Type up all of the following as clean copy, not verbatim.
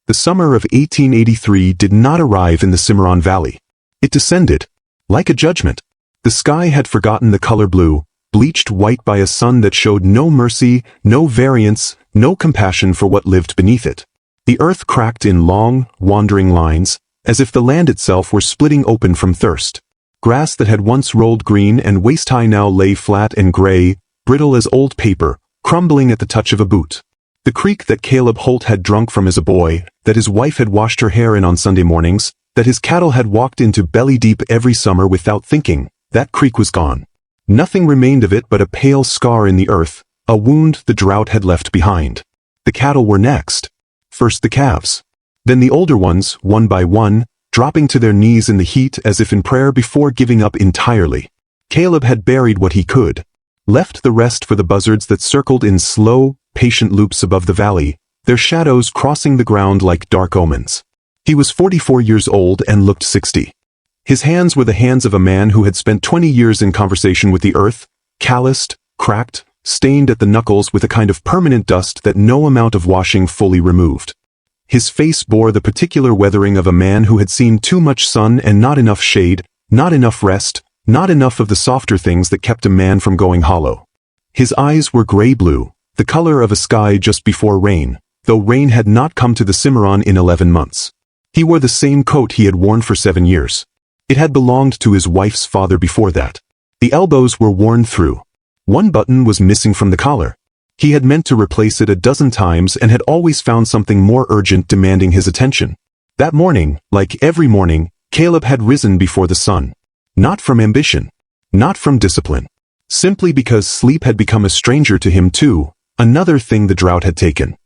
The summer of 1883 did not arrive in the Cimarron Valley. It descended, like a judgment. The sky had forgotten the color blue, bleached white by a sun that showed no mercy, no variance, no compassion for what lived beneath it. The earth cracked in long, wandering lines, as if the land itself were splitting open from thirst. Grass that had once rolled green and waist-high now lay flat and gray, brittle as old paper, crumbling at the touch of a boot. The creek that Caleb Holt had drunk from as a boy, that his wife had washed her hair in on Sunday mornings, that his cattle had walked into belly-deep every summer without thinking, that creek was gone. Nothing remained of it but a pale scar in the earth, a wound the drought had left behind. The cattle were next. First the calves. Then the older ones, one by one, dropping to their knees in the heat as if in prayer before giving up entirely. Caleb had buried what he could, left the rest for the buzzards that circled in slow, patient loops above the valley, their shadows crossing the ground like dark omens. He was 44 years old and looked 60. His hands were the hands of a man who had spent 20 years in conversation with the earth, calloused, cracked, stained at the knuckles with a kind of permanent dust that no amount of washing fully removed. His face bore the particular weathering of a man who had seen too much sun and not enough shade, not enough rest, not enough of the softer things that kept a man from going hollow. His eyes were gray-blue, the color of a sky just before rain, though rain had not come to the Cimarron in 11 months. He wore the same coat he had worn for 7 years. It had belonged to his wife's father before that. The elbows were worn through. One button was missing from the collar. He had meant to replace it a dozen times and had always found something more urgent demanding his attention. That morning, like every morning, Caleb had risen before the sun. Not from ambition. Not from discipline. Simply because sleep had become a stranger to him too, another thing the drought had taken.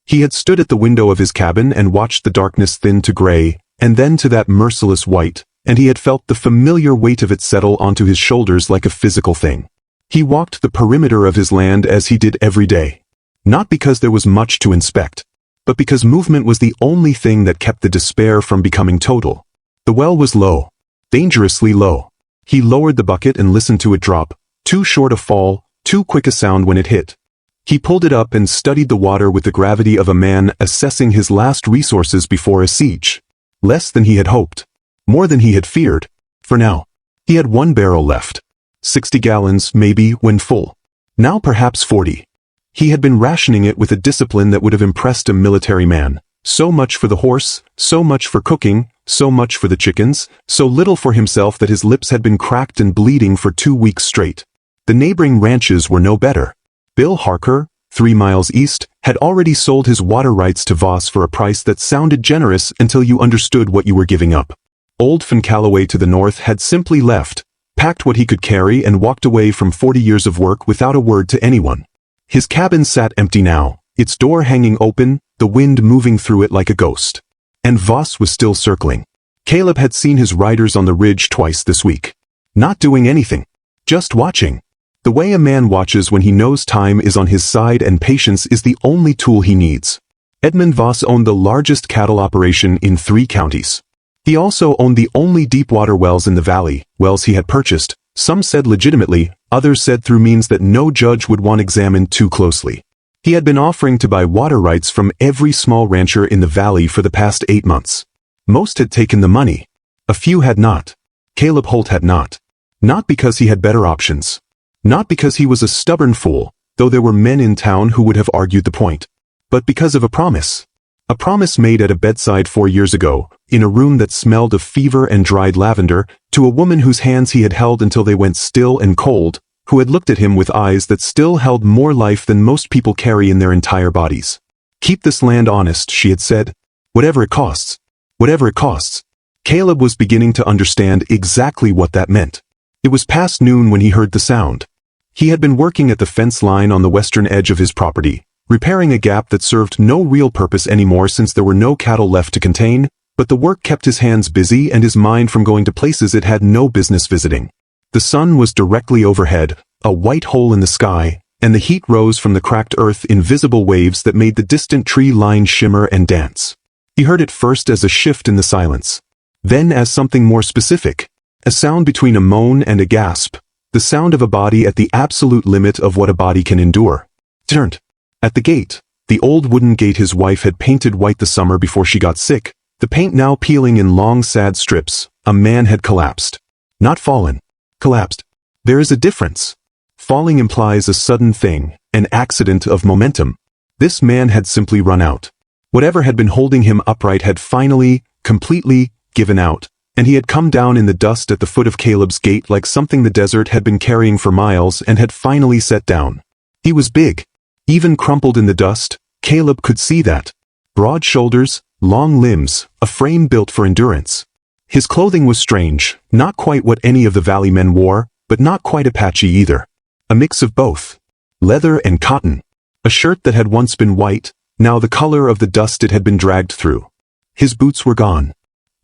He had stood at the window of his cabin and watched the darkness thin to gray, and then to that merciless white, and he had felt the familiar weight of it settle onto his shoulders like a physical thing. He walked the perimeter of his land as he did every day. Not because there was much to inspect, but because movement was the only thing that kept the despair from becoming total. The well was low. Dangerously low. He lowered the bucket and listened to it drop, too short a fall, too quick a sound when it hit. He pulled it up and studied the water with the gravity of a man assessing his last resources before a siege. Less than he had hoped. More than he had feared. For now, he had 1 barrel left. 60 gallons, maybe, when full. Now perhaps 40. He had been rationing it with a discipline that would have impressed a military man. So much for the horse, so much for cooking, so much for the chickens, so little for himself that his lips had been cracked and bleeding for 2 weeks straight. The neighboring ranches were no better. Bill Harker, 3 miles east, had already sold his water rights to Voss for a price that sounded generous until you understood what you were giving up. Old Van Calloway to the north had simply left, packed what he could carry and walked away from 40 years of work without a word to anyone. His cabin sat empty now, its door hanging open, the wind moving through it like a ghost. And Voss was still circling. Caleb had seen his riders on the ridge twice this week. Not doing anything. Just watching. The way a man watches when he knows time is on his side and patience is the only tool he needs. Edmund Voss owned the largest cattle operation in 3 counties. He also owned the only deep-water wells in the valley, wells he had purchased, some said legitimately, others said through means that no judge would want examined too closely. He had been offering to buy water rights from every small rancher in the valley for the past 8 months. Most had taken the money. A few had not. Caleb Holt had not. Not because he had better options. Not because he was a stubborn fool, though there were men in town who would have argued the point. But because of a promise. A promise made at a bedside 4 years ago, in a room that smelled of fever and dried lavender, to a woman whose hands he had held until they went still and cold, who had looked at him with eyes that still held more life than most people carry in their entire bodies. Keep this land honest, she had said. Whatever it costs. Whatever it costs. Caleb was beginning to understand exactly what that meant. It was past noon when he heard the sound. He had been working at the fence line on the western edge of his property, repairing a gap that served no real purpose anymore since there were no cattle left to contain, but the work kept his hands busy and his mind from going to places it had no business visiting. The sun was directly overhead, a white hole in the sky, and the heat rose from the cracked earth in visible waves that made the distant tree line shimmer and dance. He heard it first as a shift in the silence, then as something more specific, a sound between a moan and a gasp, the sound of a body at the absolute limit of what a body can endure. Turned. At the gate, The old wooden gate his wife had painted white the summer before she got sick, the paint now peeling in long sad strips. A man had collapsed. Not fallen. Collapsed. There is a difference. Falling implies a sudden thing, an accident of momentum. This man had simply run out. Whatever had been holding him upright had finally, completely, given out, and he had come down in the dust at the foot of Caleb's gate like something the desert had been carrying for miles and had finally set down. He was big. Even crumpled in the dust, Caleb could see that. Broad shoulders, long limbs, a frame built for endurance. His clothing was strange, not quite what any of the valley men wore, but not quite Apache either. A mix of both. Leather and cotton. A shirt that had once been white, now the color of the dust it had been dragged through. His boots were gone.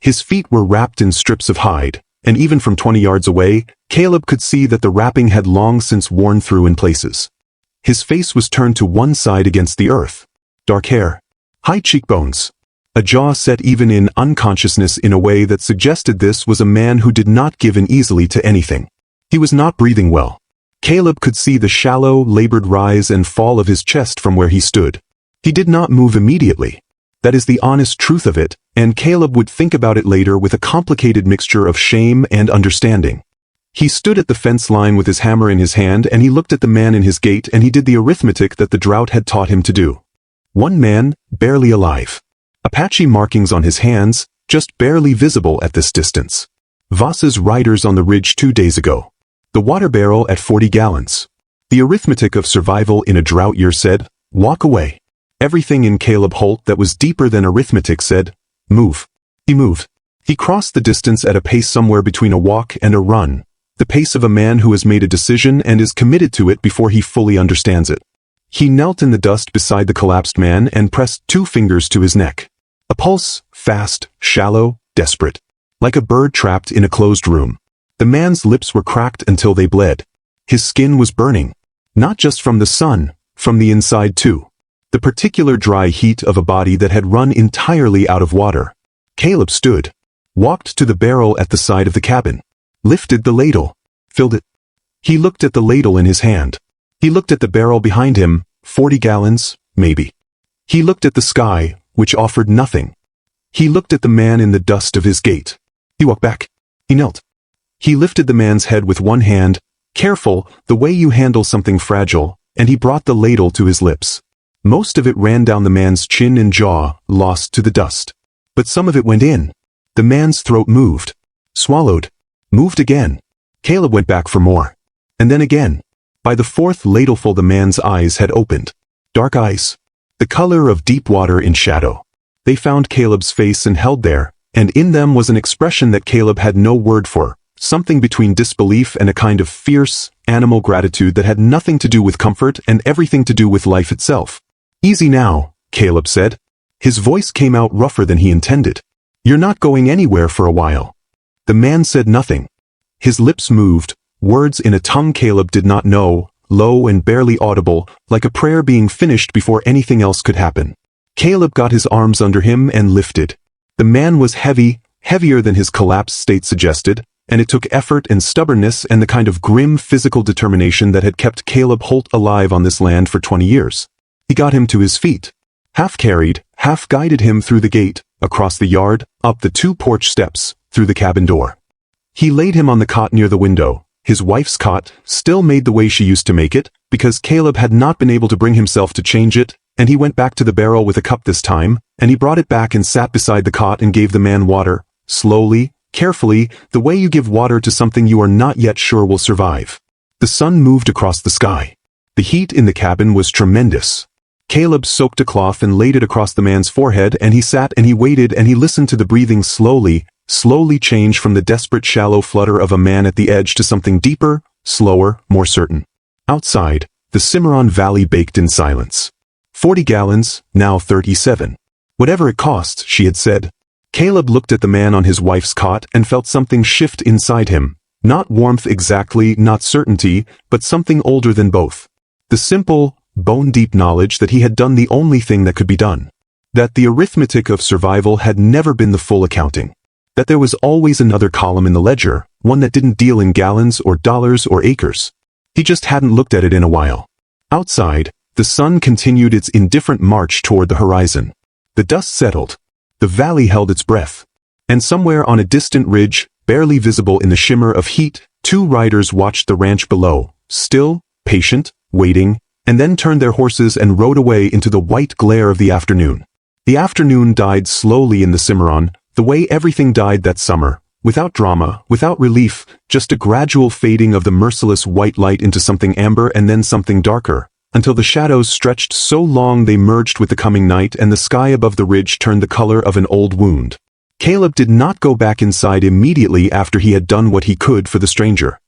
His feet were wrapped in strips of hide, and even from 20 yards away, Caleb could see that the wrapping had long since worn through in places. His face was turned to one side against the earth. Dark hair. High cheekbones. A jaw set even in unconsciousness in a way that suggested this was a man who did not give in easily to anything. He was not breathing well. Caleb could see the shallow, labored rise and fall of his chest from where he stood. He did not move immediately. That is the honest truth of it, and Caleb would think about it later with a complicated mixture of shame and understanding. He stood at the fence line with his hammer in his hand and he looked at the man in his gate and he did the arithmetic that the drought had taught him to do. One man, barely alive. Apache markings on his hands, just barely visible at this distance. Voss's riders on the ridge 2 days ago. The water barrel at 40 gallons. The arithmetic of survival in a drought year said, walk away. Everything in Caleb Holt that was deeper than arithmetic said, move. He moved. He crossed the distance at a pace somewhere between a walk and a run. The pace of a man who has made a decision and is committed to it before he fully understands it. He knelt in the dust beside the collapsed man and pressed 2 fingers to his neck. A pulse, fast, shallow, desperate. Like a bird trapped in a closed room. The man's lips were cracked until they bled. His skin was burning. Not just from the sun, from the inside too. The particular dry heat of a body that had run entirely out of water. Caleb stood. Walked to the barrel at the side of the cabin. Lifted the ladle. Filled it. He looked at the ladle in his hand. He looked at the barrel behind him, 40 gallons, maybe. He looked at the sky, which offered nothing. He looked at the man in the dust of his gate. He walked back. He knelt. He lifted the man's head with one hand, careful, the way you handle something fragile, and he brought the ladle to his lips. Most of it ran down the man's chin and jaw, lost to the dust. But some of it went in. The man's throat moved. Swallowed. Moved again. Caleb went back for more. And then again. By the 4th ladleful the man's eyes had opened. Dark eyes. The color of deep water in shadow. They found Caleb's face and held there, and in them was an expression that Caleb had no word for, something between disbelief and a kind of fierce, animal gratitude that had nothing to do with comfort and everything to do with life itself. Easy now, Caleb said. His voice came out rougher than he intended. You're not going anywhere for a while. The man said nothing. His lips moved, words in a tongue Caleb did not know, low and barely audible, like a prayer being finished before anything else could happen. Caleb got his arms under him and lifted. The man was heavy, heavier than his collapsed state suggested, and it took effort and stubbornness and the kind of grim physical determination that had kept Caleb Holt alive on this land for 20 years. He got him to his feet. Half carried, half guided him through the gate, across the yard, up the 2 porch steps, through the cabin door. He laid him on the cot near the window. His wife's cot, still made the way she used to make it, because Caleb had not been able to bring himself to change it, and he went back to the barrel with a cup this time, and he brought it back and sat beside the cot and gave the man water, slowly, carefully, the way you give water to something you are not yet sure will survive. The sun moved across the sky. The heat in the cabin was tremendous. Caleb soaked a cloth and laid it across the man's forehead, and he sat and he waited and he listened to the breathing slowly change from the desperate shallow flutter of a man at the edge to something deeper, slower, more certain. Outside, the Cimarron Valley baked in silence. 40 gallons, now 37. Whatever it costs, she had said. Caleb looked at the man on his wife's cot and felt something shift inside him. Not warmth exactly, not certainty, but something older than both. The simple, bone-deep knowledge that he had done the only thing that could be done. That the arithmetic of survival had never been the full accounting. That there was always another column in the ledger, one that didn't deal in gallons or dollars or acres. He just hadn't looked at it in a while. Outside, the sun continued its indifferent march toward the horizon. The dust settled. The valley held its breath. And somewhere on a distant ridge, barely visible in the shimmer of heat, two riders watched the ranch below, still, patient, waiting, and then turned their horses and rode away into the white glare of the afternoon. The afternoon died slowly in the Cimarron, the way everything died that summer, without drama, without relief, just a gradual fading of the merciless white light into something amber and then something darker, until the shadows stretched so long they merged with the coming night and the sky above the ridge turned the color of an old wound. Caleb did not go back inside immediately after he had done what he could for the stranger.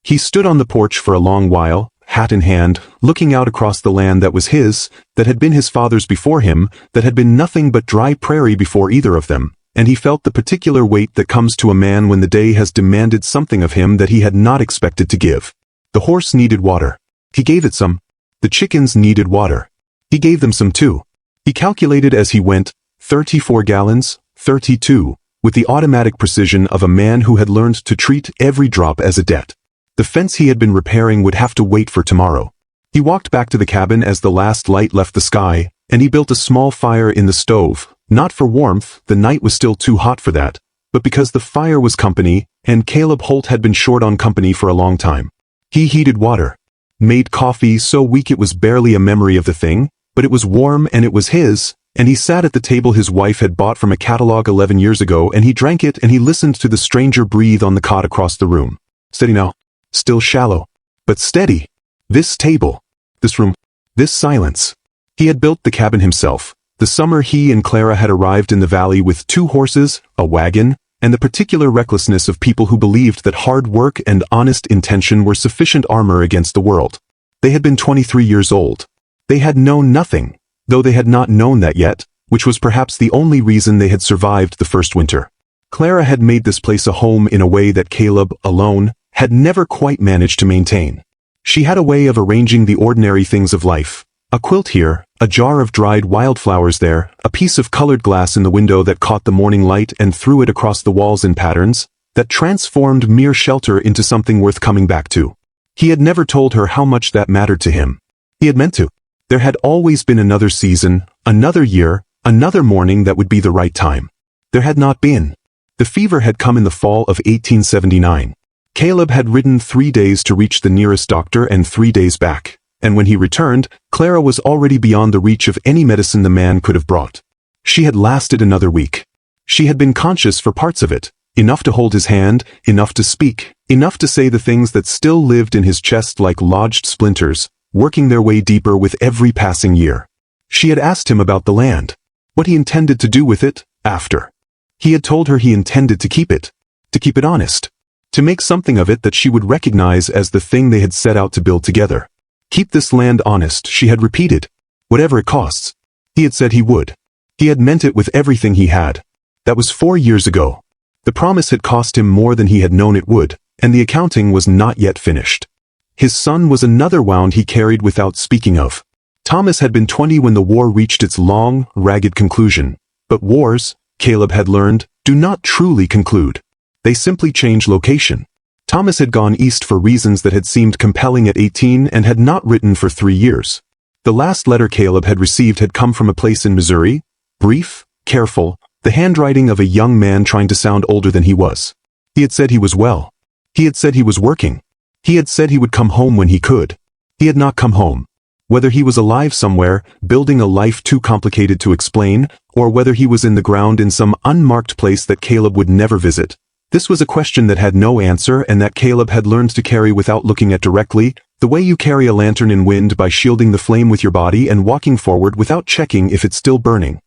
He stood on the porch for a long while, hat in hand, looking out across the land that was his, that had been his father's before him, that had been nothing but dry prairie before either of them, and he felt the particular weight that comes to a man when the day has demanded something of him that he had not expected to give. The horse needed water. He gave it some. The chickens needed water. He gave them some too. He calculated as he went, 34 gallons, 32, with the automatic precision of a man who had learned to treat every drop as a debt. The fence he had been repairing would have to wait for tomorrow. He walked back to the cabin as the last light left the sky, and he built a small fire in the stove, not for warmth, the night was still too hot for that, but because the fire was company, and Caleb Holt had been short on company for a long time. He heated water, made coffee so weak it was barely a memory of the thing, but it was warm and it was his, and he sat at the table his wife had bought from a catalog 11 years ago and he drank it and he listened to the stranger breathe on the cot across the room. Steady now. Still shallow, but steady. This table, this room, this silence. He had built the cabin himself. The summer he and Clara had arrived in the valley with 2 horses, a wagon, and the particular recklessness of people who believed that hard work and honest intention were sufficient armor against the world. They had been 23 years old. They had known nothing, though they had not known that yet, which was perhaps the only reason they had survived the first winter. Clara had made this place a home in a way that Caleb, alone, had never quite managed to maintain. She had a way of arranging the ordinary things of life. A quilt here, a jar of dried wildflowers there, a piece of colored glass in the window that caught the morning light and threw it across the walls in patterns, that transformed mere shelter into something worth coming back to. He had never told her how much that mattered to him. He had meant to. There had always been another season, another year, another morning that would be the right time. There had not been. The fever had come in the fall of 1879. Caleb had ridden 3 days to reach the nearest doctor and 3 days back, and when he returned, Clara was already beyond the reach of any medicine the man could have brought. She had lasted another week. She had been conscious for parts of it, enough to hold his hand, enough to speak, enough to say the things that still lived in his chest like lodged splinters, working their way deeper with every passing year. She had asked him about the land, what he intended to do with it, after. He had told her he intended to keep it honest. To make something of it that she would recognize as the thing they had set out to build together. Keep this land honest, she had repeated. Whatever it costs. He had said he would. He had meant it with everything he had. That was 4 years ago. The promise had cost him more than he had known it would, and the accounting was not yet finished. His son was another wound he carried without speaking of. Thomas had been 20 when the war reached its long, ragged conclusion. But wars, Caleb had learned, do not truly conclude. They simply change location. Thomas had gone east for reasons that had seemed compelling at 18 and had not written for 3 years. The last letter Caleb had received had come from a place in Missouri, brief, careful, the handwriting of a young man trying to sound older than he was. He had said he was well. He had said he was working. He had said he would come home when he could. He had not come home. Whether he was alive somewhere, building a life too complicated to explain, or whether he was in the ground in some unmarked place that Caleb would never visit, this was a question that had no answer and that Caleb had learned to carry without looking at directly, the way you carry a lantern in wind by shielding the flame with your body and walking forward without checking if it's still burning.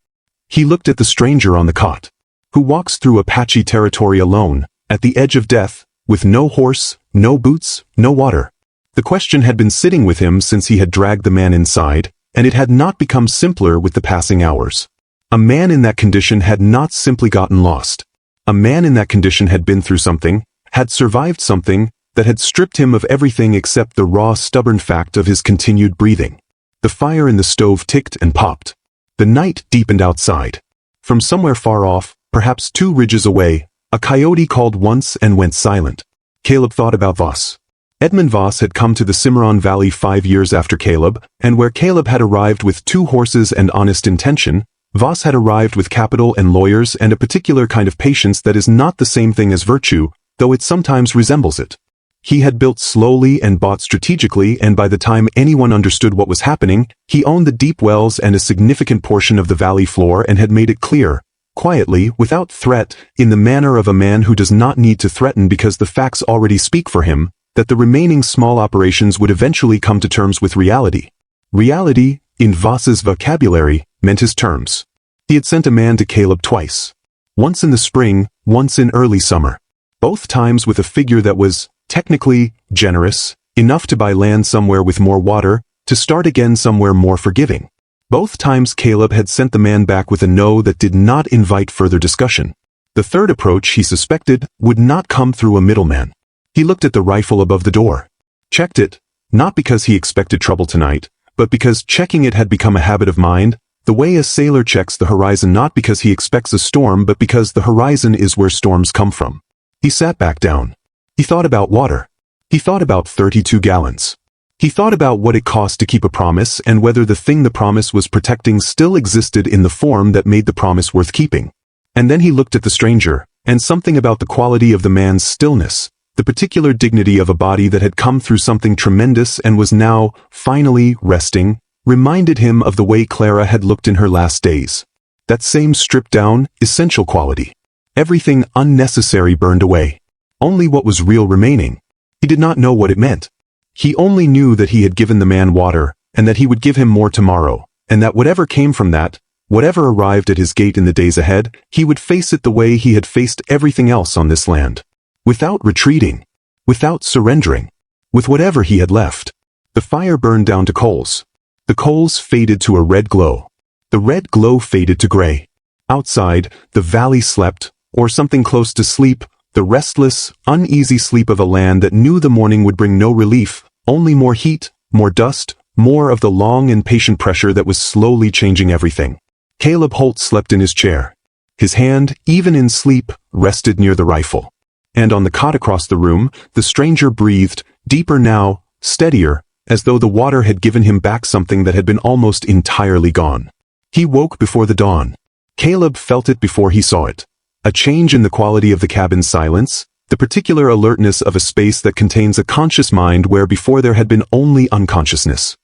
He looked at the stranger on the cot, who walks through Apache territory alone, at the edge of death, with no horse, no boots, no water. The question had been sitting with him since he had dragged the man inside, and it had not become simpler with the passing hours. A man in that condition had not simply gotten lost. A man in that condition had been through something, had survived something, that had stripped him of everything except the raw, stubborn fact of his continued breathing. The fire in the stove ticked and popped. The night deepened outside. From somewhere far off, perhaps 2 ridges away, a coyote called once and went silent. Caleb thought about Voss. Edmund Voss had come to the Cimarron Valley 5 years after Caleb, and where Caleb had arrived with 2 horses and honest intention, Voss had arrived with capital and lawyers and a particular kind of patience that is not the same thing as virtue, though it sometimes resembles it. He had built slowly and bought strategically, and by the time anyone understood what was happening, he owned the deep wells and a significant portion of the valley floor and had made it clear, quietly, without threat, in the manner of a man who does not need to threaten because the facts already speak for him, that the remaining small operations would eventually come to terms with reality. Reality, in Voss's vocabulary, meant his terms. He had sent a man to Caleb twice. Once in the spring, once in early summer. Both times with a figure that was, technically, generous, enough to buy land somewhere with more water, to start again somewhere more forgiving. Both times Caleb had sent the man back with a no that did not invite further discussion. The third approach, he suspected, would not come through a middleman. He looked at the rifle above the door. Checked it, not because he expected trouble tonight, but because checking it had become a habit of mind, the way a sailor checks the horizon not because he expects a storm but because the horizon is where storms come from. He sat back down. He thought about water. He thought about 32 gallons. He thought about what it cost to keep a promise and whether the thing the promise was protecting still existed in the form that made the promise worth keeping. And then he looked at the stranger, and something about the quality of the man's stillness, the particular dignity of a body that had come through something tremendous and was now, finally, resting, reminded him of the way Clara had looked in her last days. That same stripped-down, essential quality. Everything unnecessary burned away. Only what was real remaining. He did not know what it meant. He only knew that he had given the man water, and that he would give him more tomorrow, and that whatever came from that, whatever arrived at his gate in the days ahead, he would face it the way he had faced everything else on this land. Without retreating. Without surrendering. With whatever he had left. The fire burned down to coals. The coals faded to a red glow. The red glow faded to gray. Outside, the valley slept, or something close to sleep, the restless, uneasy sleep of a land that knew the morning would bring no relief, only more heat, more dust, more of the long and patient pressure that was slowly changing everything. Caleb Holt slept in his chair. His hand, even in sleep, rested near the rifle. And on the cot across the room, the stranger breathed, deeper now, steadier, as though the water had given him back something that had been almost entirely gone. He woke before the dawn. Caleb felt it before he saw it. A change in the quality of the cabin's silence, the particular alertness of a space that contains a conscious mind where before there had been only unconsciousness.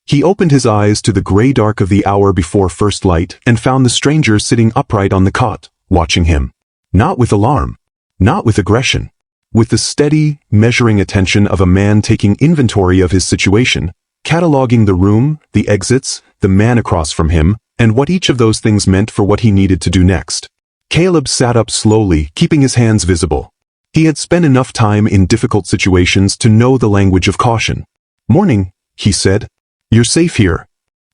He opened his eyes to the gray dark of the hour before first light and found the stranger sitting upright on the cot, watching him. Not with alarm. Not with aggression. With the steady, measuring attention of a man taking inventory of his situation, cataloging the room, the exits, the man across from him, and what each of those things meant for what he needed to do next. Caleb sat up slowly, keeping his hands visible. He had spent enough time in difficult situations to know the language of caution. "Morning," he said. "You're safe here."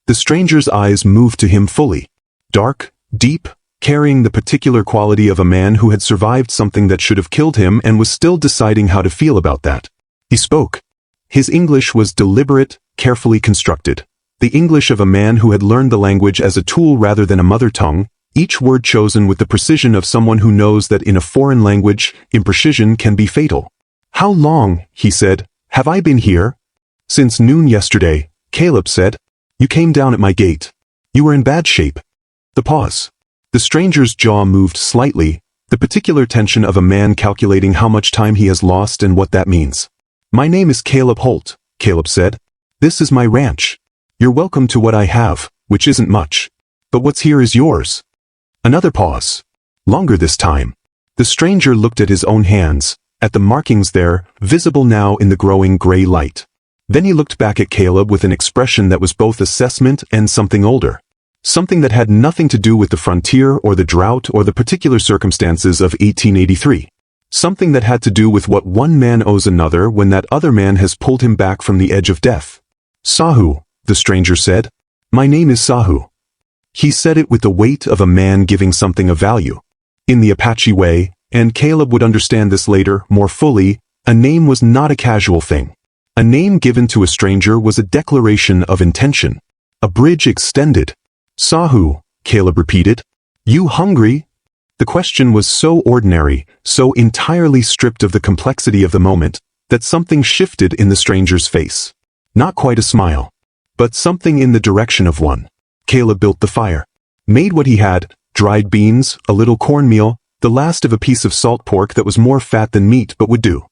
The stranger's eyes moved to him fully. Dark, deep, carrying the particular quality of a man who had survived something that should have killed him and was still deciding how to feel about that. He spoke. His English was deliberate, carefully constructed. The English of a man who had learned the language as a tool rather than a mother tongue, each word chosen with the precision of someone who knows that in a foreign language, imprecision can be fatal. "How long," he said, "have I been here?" "Since noon yesterday," Caleb said. "You came down at my gate. You were in bad shape." The pause. The stranger's jaw moved slightly, the particular tension of a man calculating how much time he has lost and what that means. "My name is Caleb Holt," Caleb said. "This is my ranch. You're welcome to what I have, which isn't much. But what's here is yours." Another pause. Longer this time. The stranger looked at his own hands, at the markings there, visible now in the growing gray light. Then he looked back at Caleb with an expression that was both assessment and something older. Something that had nothing to do with the frontier or the drought or the particular circumstances of 1883. Something that had to do with what one man owes another when that other man has pulled him back from the edge of death. "Sahu," the stranger said. "My name is Sahu." He said it with the weight of a man giving something of value. In the Apache way, and Caleb would understand this later, more fully, a name was not a casual thing. A name given to a stranger was a declaration of intention. A bridge extended. "Sahu," Caleb repeated. "You hungry?" The question was so ordinary, so entirely stripped of the complexity of the moment, that something shifted in the stranger's face. Not quite a smile, but something in the direction of one. Caleb built the fire, made what he had, dried beans, a little cornmeal, the last of a piece of salt pork that was more fat than meat but would do.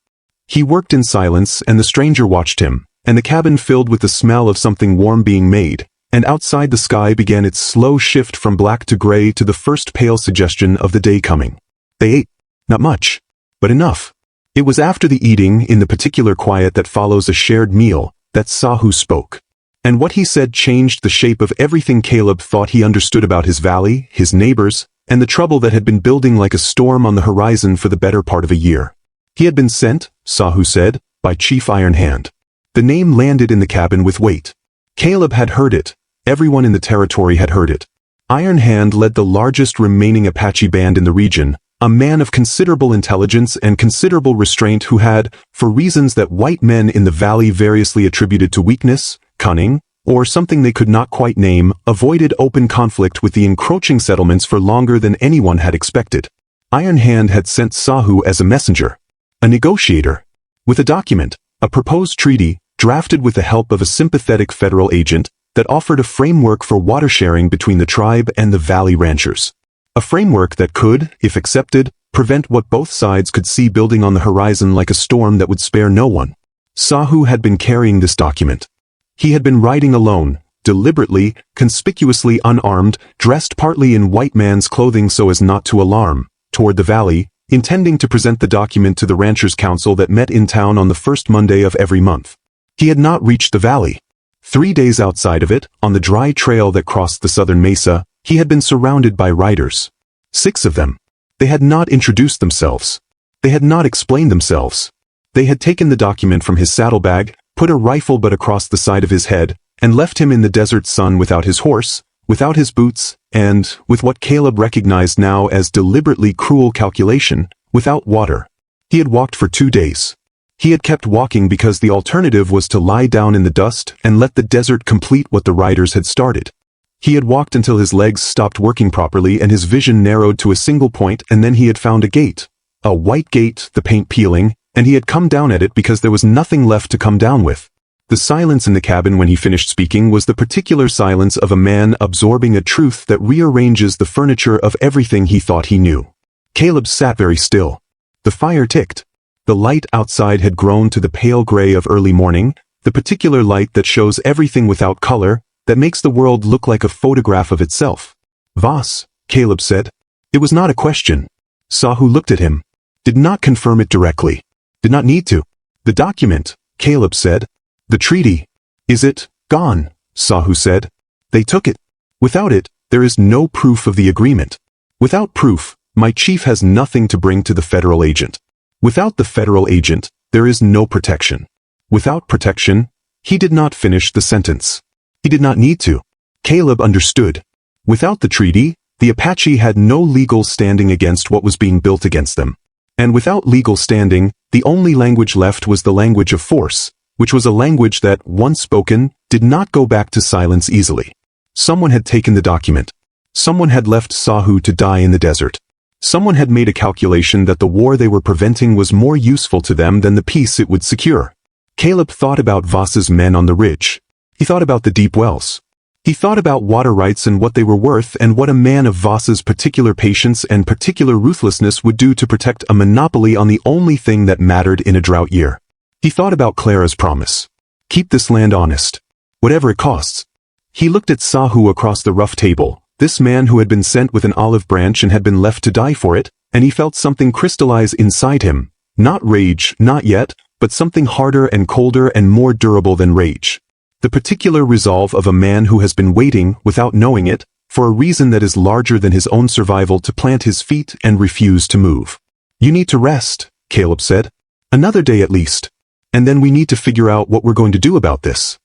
He worked in silence, and the stranger watched him, and the cabin filled with the smell of something warm being made, and outside the sky began its slow shift from black to gray to the first pale suggestion of the day coming. They ate. Not much, but enough. It was after the eating, in the particular quiet that follows a shared meal, that Sahu spoke. And what he said changed the shape of everything Caleb thought he understood about his valley, his neighbors, and the trouble that had been building like a storm on the horizon for the better part of a year. He had been sent, Sahu said, by Chief Iron Hand. The name landed in the cabin with weight. Caleb had heard it. Everyone in the territory had heard it. Iron Hand led the largest remaining Apache band in the region, a man of considerable intelligence and considerable restraint who had, for reasons that white men in the valley variously attributed to weakness, cunning, or something they could not quite name, avoided open conflict with the encroaching settlements for longer than anyone had expected. Iron Hand had sent Sahu as a messenger, a negotiator, with a document, a proposed treaty, drafted with the help of a sympathetic federal agent, that offered a framework for water sharing between the tribe and the valley ranchers. A framework that could, if accepted, prevent what both sides could see building on the horizon like a storm that would spare no one. Sahu had been carrying this document. He had been riding alone, deliberately, conspicuously unarmed, dressed partly in white man's clothing so as not to alarm, toward the valley, intending to present the document to the Ranchers' Council that met in town on the first Monday of every month. He had not reached the valley. 3 days outside of it, on the dry trail that crossed the southern mesa, he had been surrounded by riders. 6 of them. They had not introduced themselves. They had not explained themselves. They had taken the document from his saddlebag, put a rifle butt across the side of his head, and left him in the desert sun without his horse, without his boots, and, with what Caleb recognized now as deliberately cruel calculation, without water. He had walked for 2 days. He had kept walking because the alternative was to lie down in the dust and let the desert complete what the riders had started. He had walked until his legs stopped working properly and his vision narrowed to a single point, and then he had found a gate. A white gate, the paint peeling, and he had come down at it because there was nothing left to come down with. The silence in the cabin when he finished speaking was the particular silence of a man absorbing a truth that rearranges the furniture of everything he thought he knew. Caleb sat very still. The fire ticked. The light outside had grown to the pale gray of early morning, the particular light that shows everything without color, that makes the world look like a photograph of itself. "Was," Caleb said. It was not a question. Sahu looked at him. Did not confirm it directly. Did not need to. "The document," Caleb said. "The treaty. Is it gone?" Sahu said. "They took it. Without it, there is no proof of the agreement. Without proof, my chief has nothing to bring to the federal agent. Without the federal agent, there is no protection. Without protection," he did not finish the sentence. He did not need to. Caleb understood. Without the treaty, the Apache had no legal standing against what was being built against them. And without legal standing, the only language left was the language of force, which was a language that, once spoken, did not go back to silence easily. Someone had taken the document. Someone had left Sahu to die in the desert. Someone had made a calculation that the war they were preventing was more useful to them than the peace it would secure. Caleb thought about Voss's men on the ridge. He thought about the deep wells. He thought about water rights and what they were worth and what a man of Voss's particular patience and particular ruthlessness would do to protect a monopoly on the only thing that mattered in a drought year. He thought about Clara's promise. Keep this land honest. Whatever it costs. He looked at Sahu across the rough table, this man who had been sent with an olive branch and had been left to die for it, and he felt something crystallize inside him. Not rage, not yet, but something harder and colder and more durable than rage. The particular resolve of a man who has been waiting, without knowing it, for a reason that is larger than his own survival to plant his feet and refuse to move. "You need to rest," Caleb said. "Another day at least. And then we need to figure out what we're going to do about this."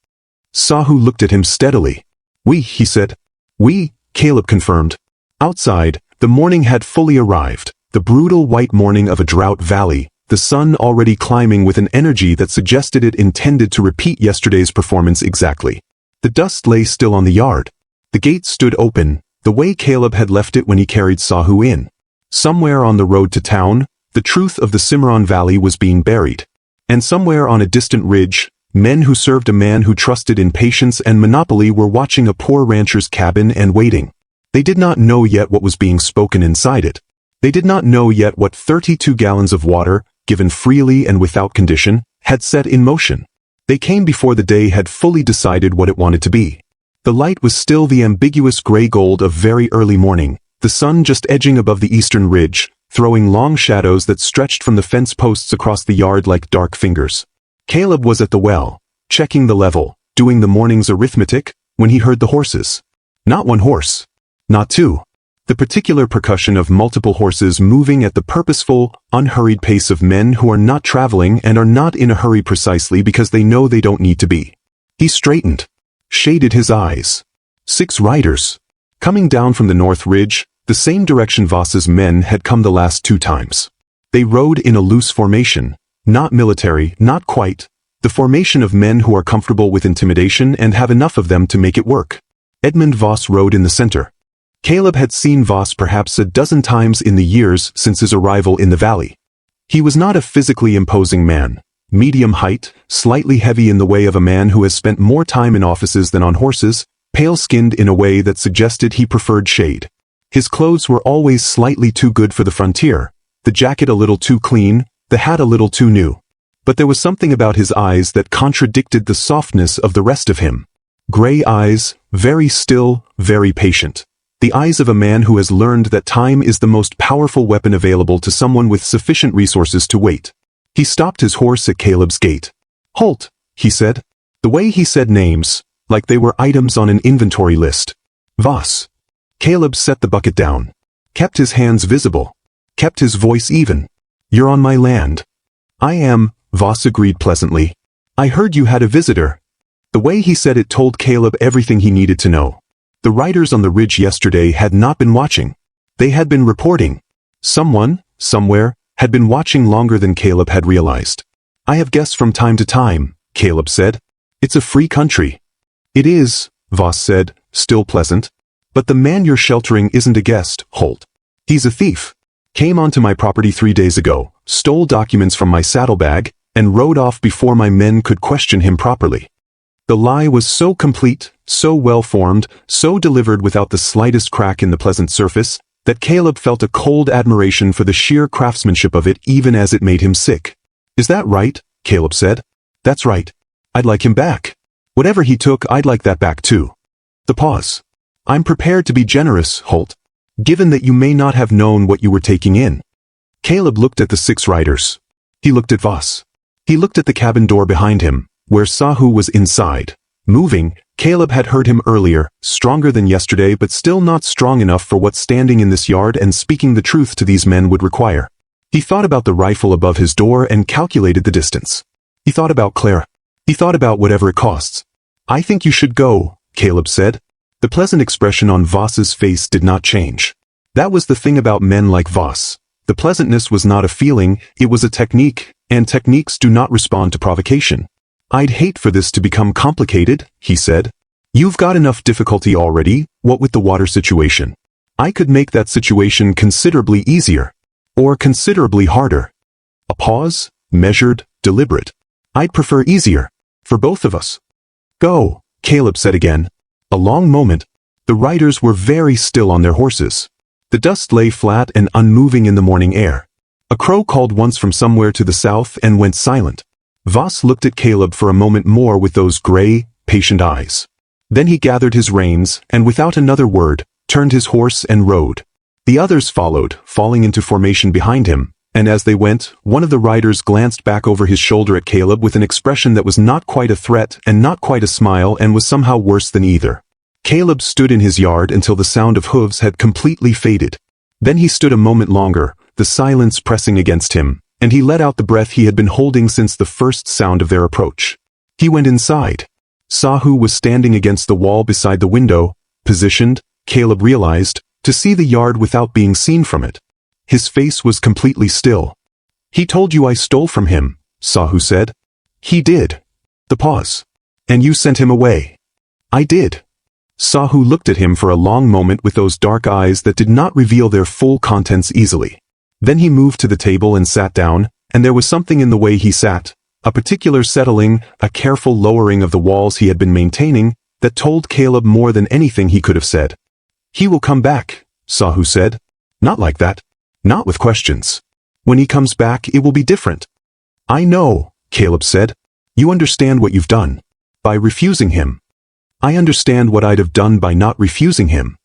Sahu looked at him steadily. "We," he said. "We," Caleb confirmed. Outside, the morning had fully arrived, the brutal white morning of a drought valley, the sun already climbing with an energy that suggested it intended to repeat yesterday's performance exactly. The dust lay still on the yard. The gate stood open, the way Caleb had left it when he carried Sahu in. Somewhere on the road to town, the truth of the Cimarron Valley was being buried. And somewhere on a distant ridge, men who served a man who trusted in patience and monopoly were watching a poor rancher's cabin and waiting. They did not know yet what was being spoken inside it. They did not know yet what 32 gallons of water, given freely and without condition, had set in motion. They came before the day had fully decided what it wanted to be. The light was still the ambiguous gray gold of very early morning, the sun just edging above the eastern ridge, throwing long shadows that stretched from the fence posts across the yard like dark fingers. Caleb was at the well, checking the level, doing the morning's arithmetic, when he heard the horses. Not one horse. Not two. The particular percussion of multiple horses moving at the purposeful, unhurried pace of men who are not traveling and are not in a hurry precisely because they know they don't need to be. He straightened, shaded his eyes. 6 riders. Coming down from the north ridge, the same direction Voss's men had come the last 2 times. They rode in a loose formation, not military, not quite, the formation of men who are comfortable with intimidation and have enough of them to make it work. Edmund Voss rode in the center. Caleb had seen Voss perhaps a dozen times in the years since his arrival in the valley. He was not a physically imposing man, medium height, slightly heavy in the way of a man who has spent more time in offices than on horses, pale-skinned in a way that suggested he preferred shade. His clothes were always slightly too good for the frontier, the jacket a little too clean, the hat a little too new. But there was something about his eyes that contradicted the softness of the rest of him. Gray eyes, very still, very patient. The eyes of a man who has learned that time is the most powerful weapon available to someone with sufficient resources to wait. He stopped his horse at Caleb's gate. "Halt," he said. The way he said names, like they were items on an inventory list. "Voss." Caleb set the bucket down. Kept his hands visible. Kept his voice even. "You're on my land." "I am," Voss agreed pleasantly. "I heard you had a visitor." The way he said it told Caleb everything he needed to know. The riders on the ridge yesterday had not been watching. They had been reporting. Someone, somewhere, had been watching longer than Caleb had realized. "I have guests from time to time," Caleb said. "It's a free country." "It is," Voss said, still pleasant. "But the man you're sheltering isn't a guest, Holt. He's a thief. Came onto my property 3 days ago, stole documents from my saddlebag, and rode off before my men could question him properly." The lie was so complete, so well-formed, so delivered without the slightest crack in the pleasant surface, that Caleb felt a cold admiration for the sheer craftsmanship of it even as it made him sick. "Is that right?" Caleb said. "That's right. I'd like him back. Whatever he took, I'd like that back too." The pause. "I'm prepared to be generous, Holt, given that you may not have known what you were taking in." Caleb looked at the 6 riders. He looked at Voss. He looked at the cabin door behind him, where Sahu was inside. Moving, Caleb had heard him earlier, stronger than yesterday but still not strong enough for what standing in this yard and speaking the truth to these men would require. He thought about the rifle above his door and calculated the distance. He thought about Clara. He thought about whatever it costs. "I think you should go," Caleb said. The pleasant expression on Voss's face did not change. That was the thing about men like Voss. The pleasantness was not a feeling, it was a technique, and techniques do not respond to provocation. "I'd hate for this to become complicated," he said. "You've got enough difficulty already, what with the water situation. I could make that situation considerably easier. Or considerably harder." A pause, measured, deliberate. "I'd prefer easier. For both of us." "Go," Caleb said again. A long moment. The riders were very still on their horses. The dust lay flat and unmoving in the morning air. A crow called once from somewhere to the south and went silent. Voss looked at Caleb for a moment more with those gray, patient eyes. Then he gathered his reins, and without another word, turned his horse and rode. The others followed, falling into formation behind him, and as they went, one of the riders glanced back over his shoulder at Caleb with an expression that was not quite a threat and not quite a smile and was somehow worse than either. Caleb stood in his yard until the sound of hooves had completely faded. Then he stood a moment longer, the silence pressing against him, and he let out the breath he had been holding since the first sound of their approach. He went inside. Sahu was standing against the wall beside the window, positioned, Caleb realized, to see the yard without being seen from it. His face was completely still. "He told you I stole from him," Sahu said. "He did." The pause. "And you sent him away." "I did." Sahu looked at him for a long moment with those dark eyes that did not reveal their full contents easily. Then he moved to the table and sat down, and there was something in the way he sat, A particular settling, a careful lowering of the walls he had been maintaining, that told Caleb more than anything he could have said. "He will come back," Sahu said. "Not like that. Not with questions. When he comes back, it will be different." "I know," Caleb said. "You understand what you've done. By refusing him." "I understand what I'd have done by not refusing him."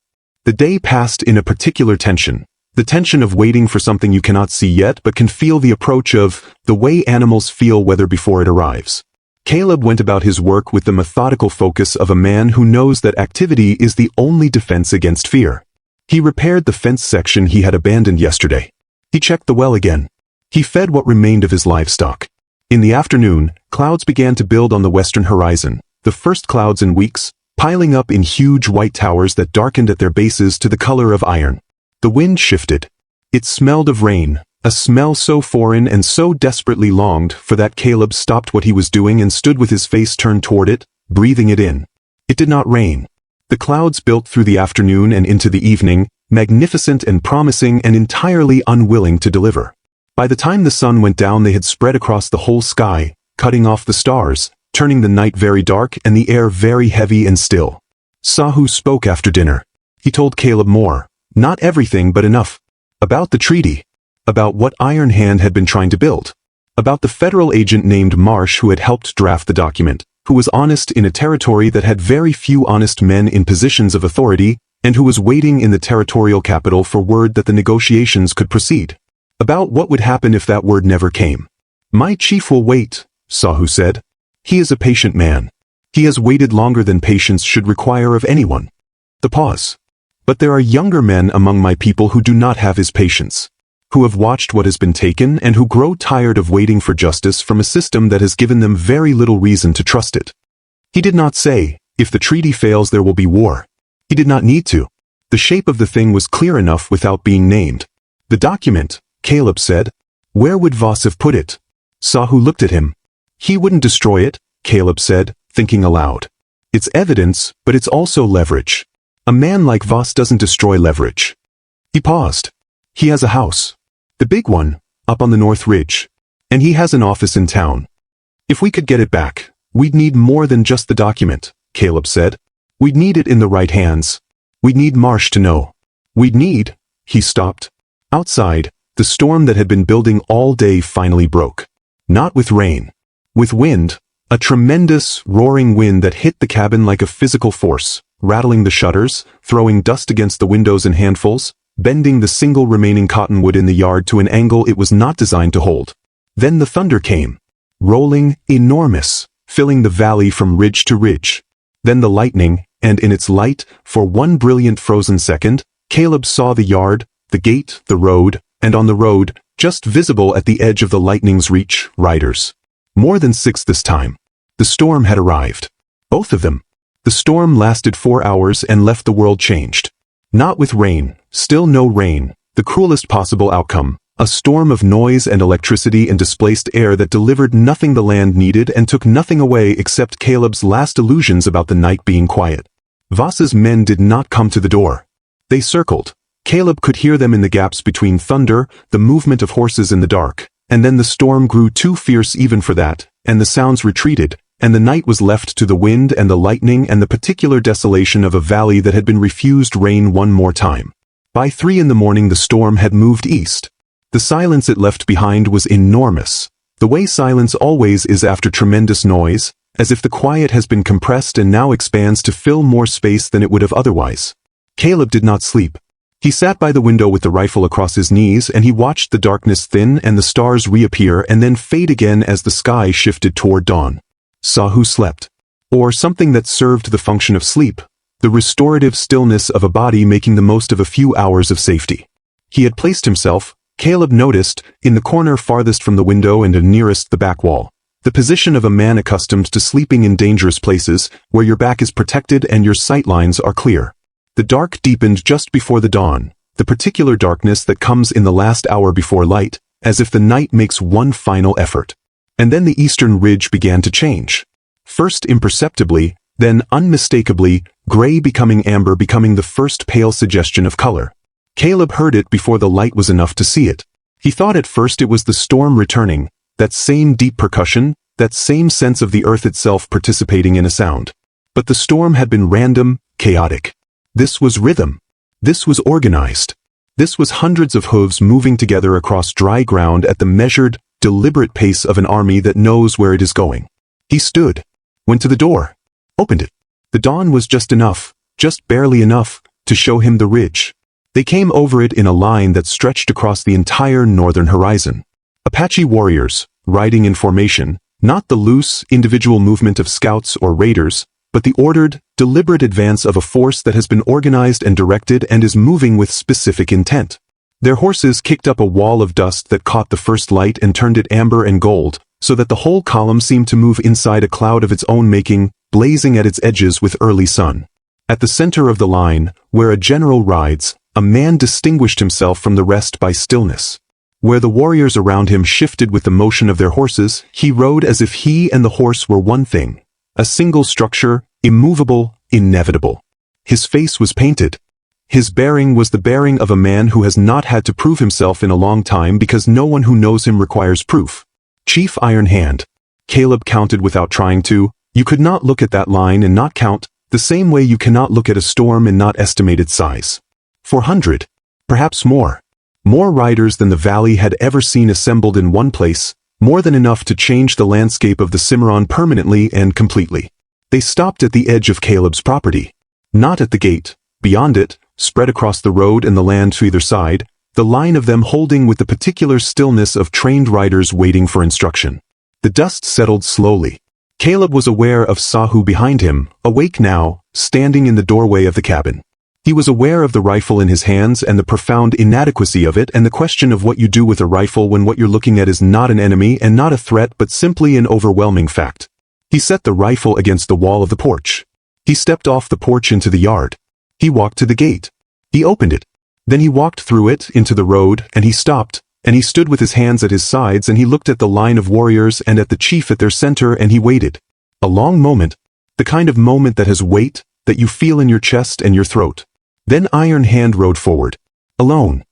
The day passed in a particular tension. The tension of waiting for something you cannot see yet but can feel the approach of, the way animals feel weather before it arrives. Caleb went about his work with the methodical focus of a man who knows that activity is the only defense against fear. He repaired the fence section he had abandoned yesterday. He checked the well again. He fed what remained of his livestock. In the afternoon, clouds began to build on the western horizon, the first clouds in weeks, piling up in huge white towers that darkened at their bases to the color of iron. The wind shifted. It smelled of rain, a smell so foreign and so desperately longed for that Caleb stopped what he was doing and stood with his face turned toward it, breathing it in. It did not rain. The clouds built through the afternoon and into the evening, magnificent and promising and entirely unwilling to deliver. By the time the sun went down they had spread across the whole sky, cutting off the stars, turning the night very dark and the air very heavy and still. Sahu spoke after dinner. He told Caleb more, not everything but enough. About the treaty. About what Iron Hand had been trying to build. About the federal agent named Marsh who had helped draft the document, who was honest in a territory that had very few honest men in positions of authority, and who was waiting in the territorial capital for word that the negotiations could proceed. About what would happen if that word never came. "My chief will wait," Sahu said. "He is a patient man. He has waited longer than patience should require of anyone." The pause. "But there are younger men among my people who do not have his patience, who have watched what has been taken and who grow tired of waiting for justice from a system that has given them very little reason to trust it." He did not say, "If the treaty fails there will be war." He did not need to. The shape of the thing was clear enough without being named. "The document," Caleb said. "Where would Voss have put it?" Sahu looked at him. "He wouldn't destroy it," Caleb said, thinking aloud. "It's evidence, but it's also leverage. A man like Voss doesn't destroy leverage." He paused. "He has a house. The big one, up on the North Ridge. And he has an office in town. If we could get it back, we'd need more than just the document," Caleb said. "We'd need it in the right hands. We'd need Marsh to know. We'd need—" He stopped. Outside, the storm that had been building all day finally broke. Not with rain. With wind, a tremendous, roaring wind that hit the cabin like a physical force, rattling the shutters, throwing dust against the windows in handfuls, bending the single remaining cottonwood in the yard to an angle it was not designed to hold. Then the thunder came. Rolling, enormous, filling the valley from ridge to ridge. Then the lightning, and in its light, for one brilliant frozen second, Caleb saw the yard, the gate, the road, and on the road, just visible at the edge of the lightning's reach, riders. More than 6 this time. The storm had arrived. Both of them. The storm lasted 4 hours and left the world changed. Not with rain, still no rain, the cruelest possible outcome, a storm of noise and electricity and displaced air that delivered nothing the land needed and took nothing away except Caleb's last illusions about the night being quiet. Voss's men did not come to the door. They circled. Caleb could hear them in the gaps between thunder, the movement of horses in the dark, and then the storm grew too fierce even for that, and the sounds retreated, and the night was left to the wind and the lightning and the particular desolation of a valley that had been refused rain one more time. By 3 in the morning the storm had moved east. The silence it left behind was enormous, the way silence always is after tremendous noise, as if the quiet has been compressed and now expands to fill more space than it would have otherwise. Caleb did not sleep. He sat by the window with the rifle across his knees and he watched the darkness thin and the stars reappear and then fade again as the sky shifted toward dawn. Sahu slept. Or something that served the function of sleep, the restorative stillness of a body making the most of a few hours of safety. He had placed himself, Caleb noticed, in the corner farthest from the window and nearest the back wall. The position of a man accustomed to sleeping in dangerous places, where your back is protected and your sight lines are clear. The dark deepened just before the dawn, the particular darkness that comes in the last hour before light, as if the night makes one final effort. And then the eastern ridge began to change. First imperceptibly, then unmistakably, gray becoming amber, becoming the first pale suggestion of color. Caleb heard it before the light was enough to see it. He thought at first it was the storm returning, that same deep percussion, that same sense of the earth itself participating in a sound. But the storm had been random, chaotic. This was rhythm. This was organized. This was hundreds of hooves moving together across dry ground at the measured, deliberate pace of an army that knows where it is going. He stood, went to the door, opened it. The dawn was just enough, just barely enough, to show him the ridge. They came over it in a line that stretched across the entire northern horizon. Apache warriors, riding in formation, not the loose, individual movement of scouts or raiders, but the ordered, deliberate advance of a force that has been organized and directed and is moving with specific intent. Their horses kicked up a wall of dust that caught the first light and turned it amber and gold, so that the whole column seemed to move inside a cloud of its own making, blazing at its edges with early sun. At the center of the line, where a general rides, a man distinguished himself from the rest by stillness. Where the warriors around him shifted with the motion of their horses, he rode as if he and the horse were one thing, a single structure, immovable, inevitable. His face was painted. His bearing was the bearing of a man who has not had to prove himself in a long time because no one who knows him requires proof. Chief Iron Hand. Caleb counted without trying to. You could not look at that line and not count, the same way you cannot look at a storm and not estimate its size. 400. Perhaps more. More riders than the valley had ever seen assembled in one place, more than enough to change the landscape of the Cimarron permanently and completely. They stopped at the edge of Caleb's property. Not at the gate. Beyond it, spread across the road and the land to either side, the line of them holding with the particular stillness of trained riders waiting for instruction. The dust settled slowly. Caleb was aware of Sahu behind him, awake now, standing in the doorway of the cabin. He was aware of the rifle in his hands and the profound inadequacy of it and the question of what you do with a rifle when what you're looking at is not an enemy and not a threat but simply an overwhelming fact. He set the rifle against the wall of the porch. He stepped off the porch into the yard. He walked to the gate. He opened it. Then he walked through it into the road and he stopped, and he stood with his hands at his sides and he looked at the line of warriors and at the chief at their center and he waited. A long moment. The kind of moment that has weight, that you feel in your chest and your throat. Then Iron Hand rode forward. Alone.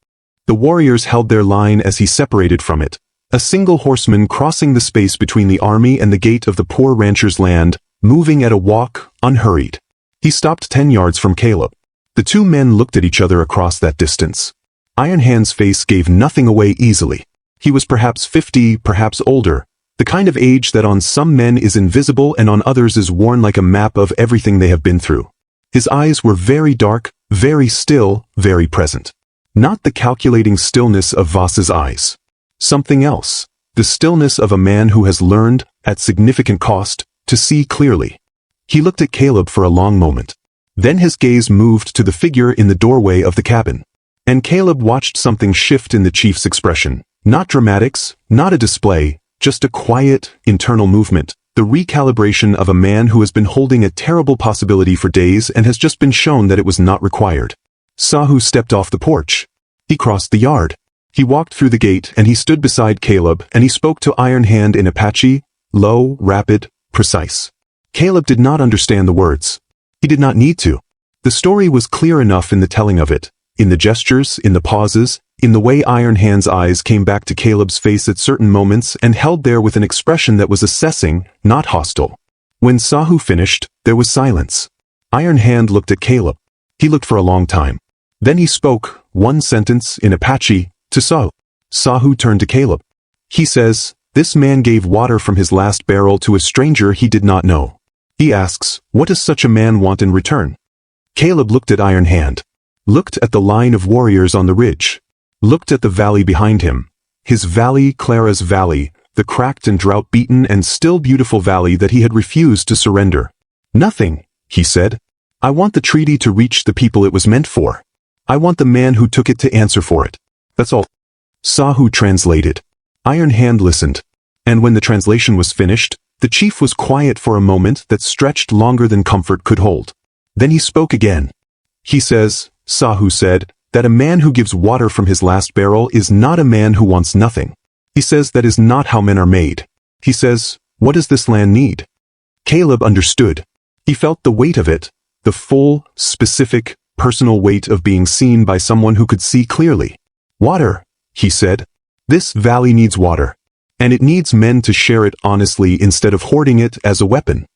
The warriors held their line as he separated from it. A single horseman crossing the space between the army and the gate of the poor rancher's land, moving at a walk, unhurried. He stopped 10 yards from Caleb. The two men looked at each other across that distance. Iron Hand's face gave nothing away easily. He was perhaps 50, perhaps older, the kind of age that on some men is invisible and on others is worn like a map of everything they have been through. His eyes were very dark, very still, very present. Not the calculating stillness of Voss's eyes. Something else. The stillness of a man who has learned, at significant cost, to see clearly. He looked at Caleb for a long moment. Then his gaze moved to the figure in the doorway of the cabin. And Caleb watched something shift in the chief's expression. Not dramatics, not a display, just a quiet, internal movement. The recalibration of a man who has been holding a terrible possibility for days and has just been shown that it was not required. Sahu stepped off the porch. He crossed the yard. He walked through the gate and he stood beside Caleb and he spoke to Iron Hand in Apache, low, rapid, precise. Caleb did not understand the words. He did not need to. The story was clear enough in the telling of it, in the gestures, in the pauses, in the way Iron Hand's eyes came back to Caleb's face at certain moments and held there with an expression that was assessing, not hostile. When Sahu finished, there was silence. Iron Hand looked at Caleb. He looked for a long time. Then he spoke, one sentence, in Apache, to Sahu. Sahu turned to Caleb. He says, "This man gave water from his last barrel to a stranger he did not know." He asks, "What does such a man want in return?" Caleb looked at Iron Hand. Looked at the line of warriors on the ridge. Looked at the valley behind him. His valley, Clara's valley, the cracked and drought-beaten and still beautiful valley that he had refused to surrender. "Nothing," he said. "I want the treaty to reach the people it was meant for. I want the man who took it to answer for it. That's all." Sahu translated. Iron Hand listened. And when the translation was finished, the chief was quiet for a moment that stretched longer than comfort could hold. Then he spoke again. He says, Sahu said, that a man who gives water from his last barrel is not a man who wants nothing. He says that is not how men are made. He says, what does this land need? Caleb understood. He felt the weight of it, the full, specific, personal weight of being seen by someone who could see clearly. Water, he said. This valley needs water. And it needs men to share it honestly instead of hoarding it as a weapon.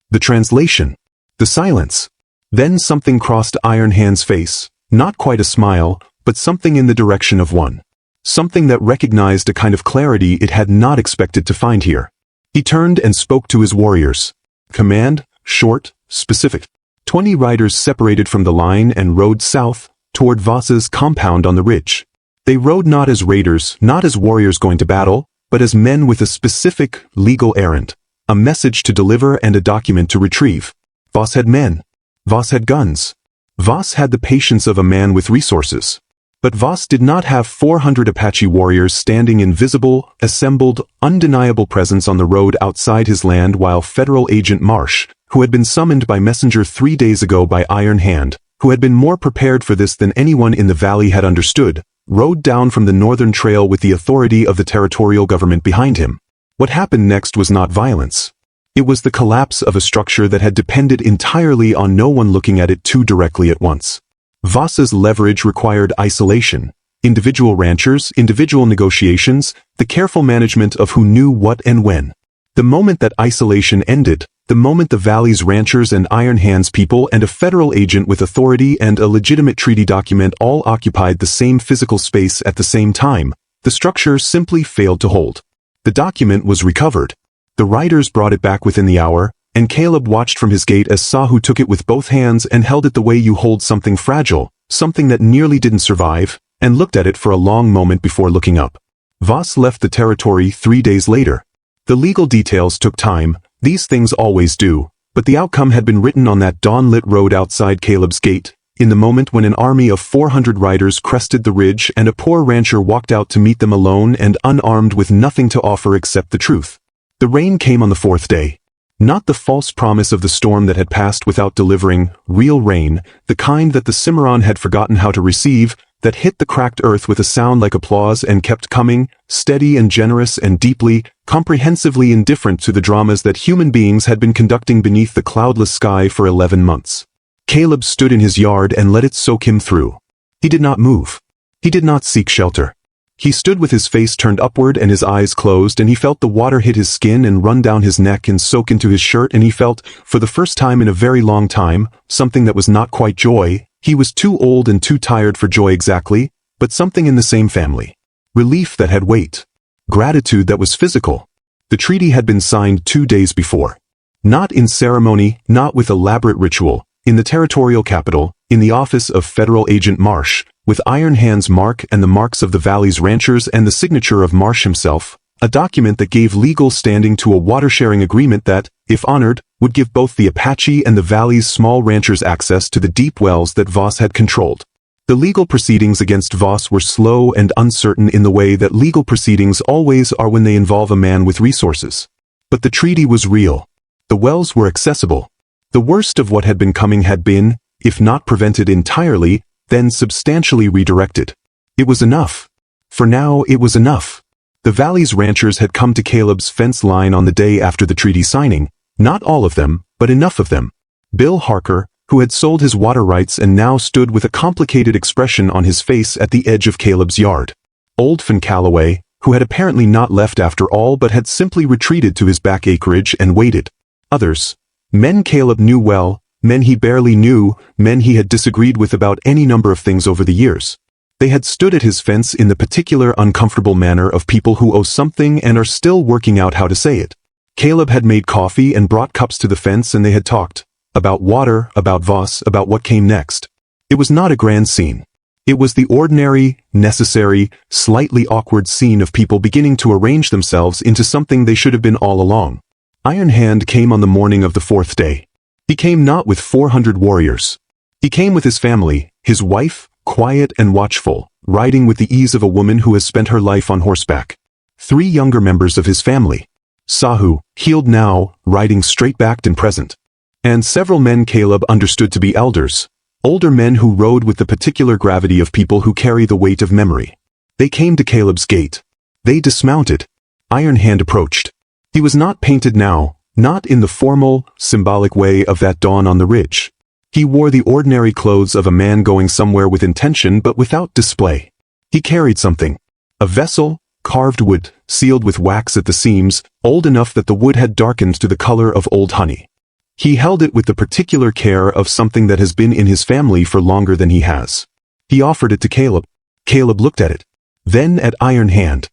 The translation. The silence. Then something crossed Iron Hand's face, not quite a smile, but something in the direction of one. Something that recognized a kind of clarity it had not expected to find here. He turned and spoke to his warriors. Command, short, specific. 20 riders separated from the line and rode south, toward Voss's compound on the ridge. They rode not as raiders, not as warriors going to battle, but as men with a specific, legal errand. A message to deliver and a document to retrieve. Voss had men. Voss had guns. Voss had the patience of a man with resources. But Voss did not have 400 Apache warriors standing in visible, assembled, undeniable presence on the road outside his land while Federal Agent Marsh, who had been summoned by messenger 3 days ago by Iron Hand, who had been more prepared for this than anyone in the valley had understood, rode down from the northern trail with the authority of the territorial government behind him. What happened next was not violence. It was the collapse of a structure that had depended entirely on no one looking at it too directly at once. Voss's leverage required isolation, individual ranchers, individual negotiations, the careful management of who knew what and when. The moment that isolation ended, the moment the valley's ranchers and Iron Hand's people and a federal agent with authority and a legitimate treaty document all occupied the same physical space at the same time, the structure simply failed to hold. The document was recovered. The riders brought it back within the hour, and Caleb watched from his gate as Sahu took it with both hands and held it the way you hold something fragile, something that nearly didn't survive, and looked at it for a long moment before looking up. Voss left the territory 3 days later. The legal details took time, these things always do, but the outcome had been written on that dawn-lit road outside Caleb's gate, in the moment when an army of 400 riders crested the ridge and a poor rancher walked out to meet them alone and unarmed with nothing to offer except the truth. The rain came on the 4th day. Not the false promise of the storm that had passed without delivering, real rain, the kind that the Cimarron had forgotten how to receive, that hit the cracked earth with a sound like applause and kept coming, steady and generous and deeply, comprehensively indifferent to the dramas that human beings had been conducting beneath the cloudless sky for 11 months. Caleb stood in his yard and let it soak him through. He did not move. He did not seek shelter. He stood with his face turned upward and his eyes closed, and he felt the water hit his skin and run down his neck and soak into his shirt, and he felt, for the first time in a very long time, something that was not quite joy. He was too old and too tired for joy exactly, but something in the same family. Relief that had weight. Gratitude that was physical. The treaty had been signed 2 days before. Not in ceremony, not with elaborate ritual, in the territorial capital, in the office of Federal Agent Marsh, with Iron Hand's mark and the marks of the valley's ranchers and the signature of Marsh himself, a document that gave legal standing to a water-sharing agreement that, if honored, would give both the Apache and the valley's small ranchers access to the deep wells that Voss had controlled. The legal proceedings against Voss were slow and uncertain in the way that legal proceedings always are when they involve a man with resources. But the treaty was real. The wells were accessible. The worst of what had been coming had been, if not prevented entirely, then substantially redirected. It was enough. For now, it was enough. The valley's ranchers had come to Caleb's fence line on the day after the treaty signing, not all of them, but enough of them. Bill Harker, who had sold his water rights and now stood with a complicated expression on his face at the edge of Caleb's yard. Old Fin Calloway, who had apparently not left after all but had simply retreated to his back acreage and waited. Others. Men Caleb knew well, men he barely knew, men he had disagreed with about any number of things over the years. They had stood at his fence in the particular uncomfortable manner of people who owe something and are still working out how to say it. Caleb had made coffee and brought cups to the fence, and they had talked. About water, about Voss, about what came next. It was not a grand scene. It was the ordinary, necessary, slightly awkward scene of people beginning to arrange themselves into something they should have been all along. Iron Hand came on the morning of the 4th day. He came not with 400 warriors. He came with his family, his wife, quiet and watchful, riding with the ease of a woman who has spent her life on horseback. 3 younger members of his family. Sahu, healed now, riding straight-backed and present. And several men Caleb understood to be elders, older men who rode with the particular gravity of people who carry the weight of memory. They came to Caleb's gate. They dismounted. Iron Hand approached. He was not painted now, not in the formal, symbolic way of that dawn on the ridge. He wore the ordinary clothes of a man going somewhere with intention but without display. He carried something. A vessel, carved wood, sealed with wax at the seams, old enough that the wood had darkened to the color of old honey. He held it with the particular care of something that has been in his family for longer than he has. He offered it to Caleb. Caleb looked at it. Then at Iron Hand.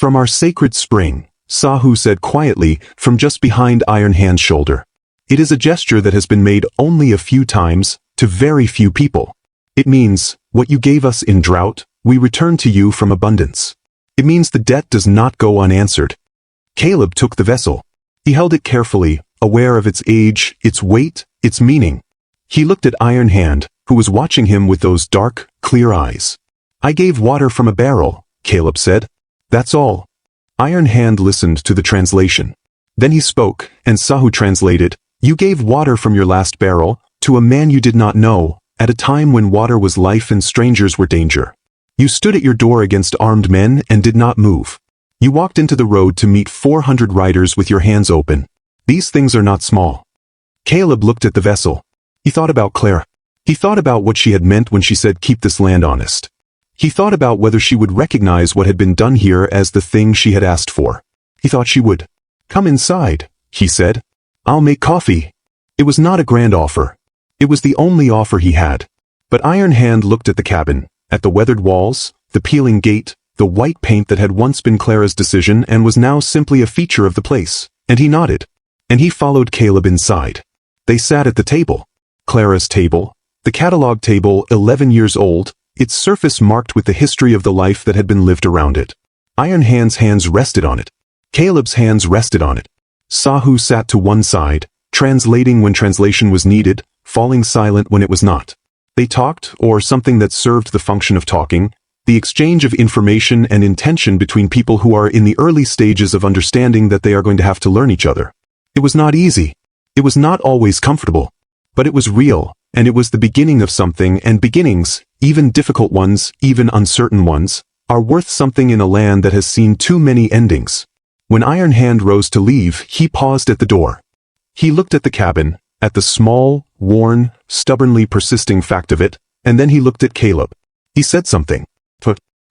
"From our sacred spring," Sahu said quietly from just behind Iron Hand's shoulder. "It is a gesture that has been made only a few times, to very few people. It means, what you gave us in drought, we return to you from abundance. It means the debt does not go unanswered." Caleb took the vessel. He held it carefully, aware of its age, its weight, its meaning. He looked at Iron Hand, who was watching him with those dark, clear eyes. "I gave water from a barrel," Caleb said. "That's all." Iron Hand listened to the translation. Then he spoke, and Sahu translated, "You gave water from your last barrel, to a man you did not know, at a time when water was life and strangers were danger. You stood at your door against armed men and did not move. You walked into the road to meet 400 riders with your hands open. These things are not small." Caleb looked at the vessel. He thought about Clara. He thought about what she had meant when she said keep this land honest. He thought about whether she would recognize what had been done here as the thing she had asked for. He thought she would. "Come inside," he said. "I'll make coffee." It was not a grand offer. It was the only offer he had. But Iron Hand looked at the cabin, at the weathered walls, the peeling gate, the white paint that had once been Clara's decision and was now simply a feature of the place, and he nodded. And he followed Caleb inside. They sat at the table. Clara's table, the catalog table 11 years old, its surface marked with the history of the life that had been lived around it. Iron Hand's hands rested on it. Caleb's hands rested on it. Sahu sat to one side, translating when translation was needed, falling silent when it was not. They talked, or something that served the function of talking, the exchange of information and intention between people who are in the early stages of understanding that they are going to have to learn each other. It was not easy. It was not always comfortable. But it was real, and it was the beginning of something, and beginnings, even difficult ones, even uncertain ones, are worth something in a land that has seen too many endings. When Iron Hand rose to leave, he paused at the door. He looked at the cabin, at the small, worn, stubbornly persisting fact of it, and then he looked at Caleb. He said something.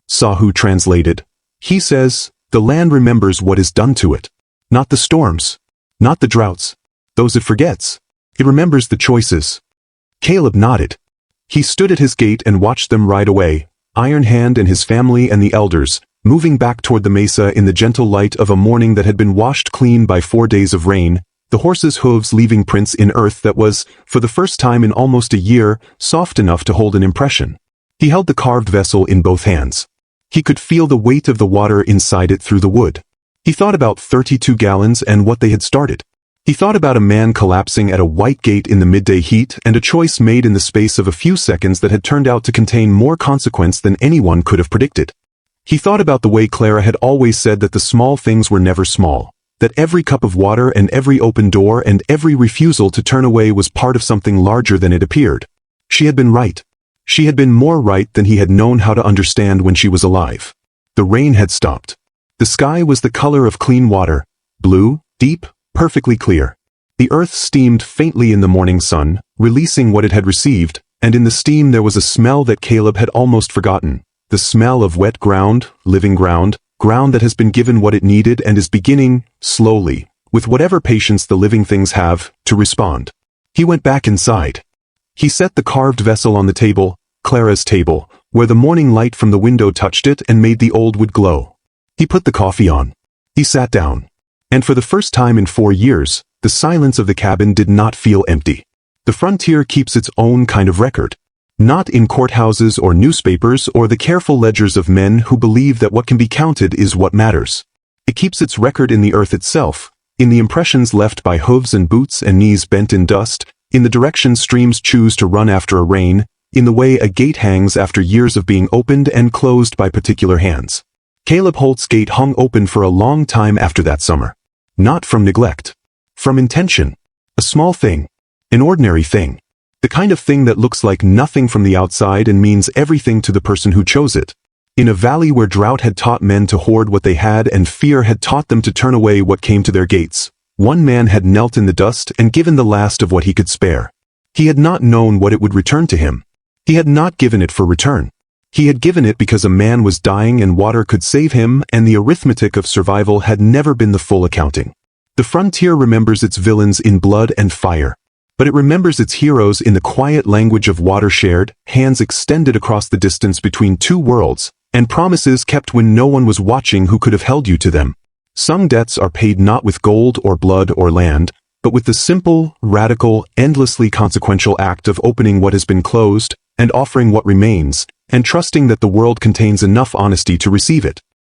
Sahu translated. He says, "The land remembers what is done to it. Not the storms. Not the droughts. Those it forgets. It remembers the choices." Caleb nodded. He stood at his gate and watched them ride away, Iron Hand and his family and the elders, moving back toward the mesa in the gentle light of a morning that had been washed clean by 4 days of rain, the horses' hooves leaving prints in earth that was, for the first time in almost a year, soft enough to hold an impression. He held the carved vessel in both hands. He could feel the weight of the water inside it through the wood. He thought about 32 gallons and what they had started. He thought about a man collapsing at a white gate in the midday heat and a choice made in the space of a few seconds that had turned out to contain more consequence than anyone could have predicted. He thought about the way Clara had always said that the small things were never small, that every cup of water and every open door and every refusal to turn away was part of something larger than it appeared. She had been right. She had been more right than he had known how to understand when she was alive. The rain had stopped. The sky was the color of clean water, blue, deep, perfectly clear. The earth steamed faintly in the morning sun, releasing what it had received, and in the steam there was a smell that Caleb had almost forgotten, the smell of wet ground, living ground, ground that has been given what it needed and is beginning, slowly, with whatever patience the living things have, to respond. He went back inside. He set the carved vessel on the table, Clara's table, where the morning light from the window touched it and made the old wood glow. He put the coffee on. He sat down. And for the first time in 4 years, the silence of the cabin did not feel empty. The frontier keeps its own kind of record. Not in courthouses or newspapers or the careful ledgers of men who believe that what can be counted is what matters. It keeps its record in the earth itself, in the impressions left by hooves and boots and knees bent in dust, in the direction streams choose to run after a rain, in the way a gate hangs after years of being opened and closed by particular hands. Caleb Holt's gate hung open for a long time after that summer. Not from neglect. From intention. A small thing. An ordinary thing. The kind of thing that looks like nothing from the outside and means everything to the person who chose it. In a valley where drought had taught men to hoard what they had and fear had taught them to turn away what came to their gates, one man had knelt in the dust and given the last of what he could spare. He had not known what it would return to him. He had not given it for return. He had given it because a man was dying and water could save him, and the arithmetic of survival had never been the full accounting. The frontier remembers its villains in blood and fire, but it remembers its heroes in the quiet language of water shared, hands extended across the distance between two worlds, and promises kept when no one was watching who could have held you to them. Some debts are paid not with gold or blood or land, but with the simple, radical, endlessly consequential act of opening what has been closed, and offering what remains, and trusting that the world contains enough honesty to receive it.